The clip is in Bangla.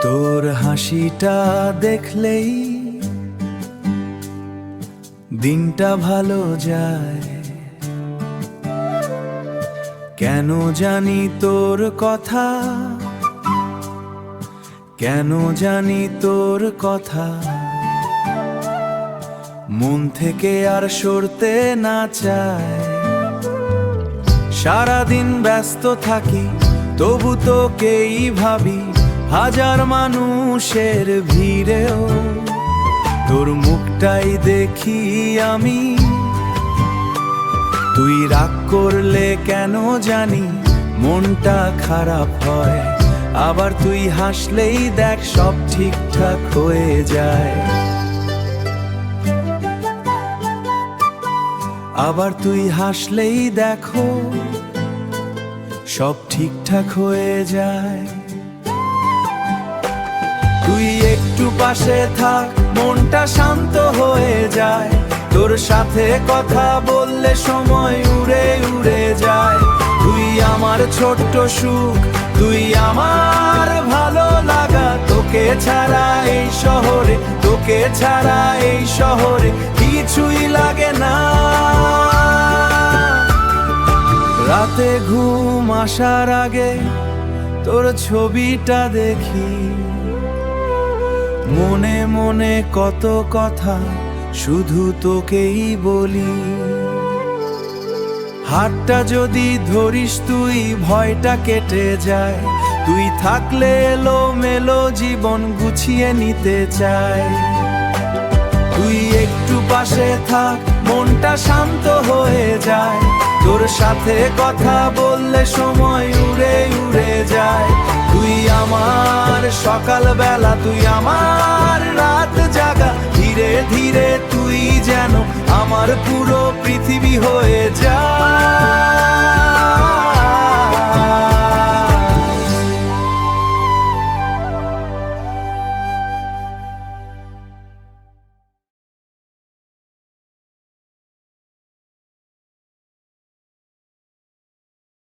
তোর হাসিটা দেখলেই দিনটা ভালো যায়। কেন জানি তোর কথা, কেন জানি তোর কথা মন থেকে আর সরতে না চায়। সারাদিন ব্যস্ত থাকি তবু তোকেই ভাবি, হাজার মানুষের ভিড়েও তোর মুখটাই দেখি আমি। তুই রাগ করলে কেন জানি মনটা খারাপ হয়, আবার তুই হাসলেই দেখ সব ঠিকঠাক হয়ে যায়। আবার তুই হাসলেই দেখো সব ঠিকঠাক হয়ে যায়। তুই একটু পাশে থাক মনটা শান্ত হয়ে যায়, তোর সাথে কথা বললে সময় উড়ে উড়ে যায়। তুই আমার ছোট্ট সুখ, তুই আমার ভালো লাগা, তোকে ছাড়া এই শহরে, তোকে ছাড়া এই শহরে কিছুই লাগে না। রাতে ঘুম আসার আগে তোর ছবিটা দেখি, মনে মনে কত কথা শুধু তোকেই বলি। হাতটা যদি ধরিস তুই ভয়টা কেটে যায়, তুই থাকলে এলো মেলো জীবন গুছিয়ে নিতে চাই। তুই একটু পাশে থাক মনটা শান্ত হয়ে যায়, তোর সাথে কথা বললে সময় উড়ে উড়ে যায়। তুই আমার সকালবেলা, তুই আমার রাত জাগা, ধীরে ধীরে তুই যেন আমার পুরো পৃথিবী হয়ে যায়।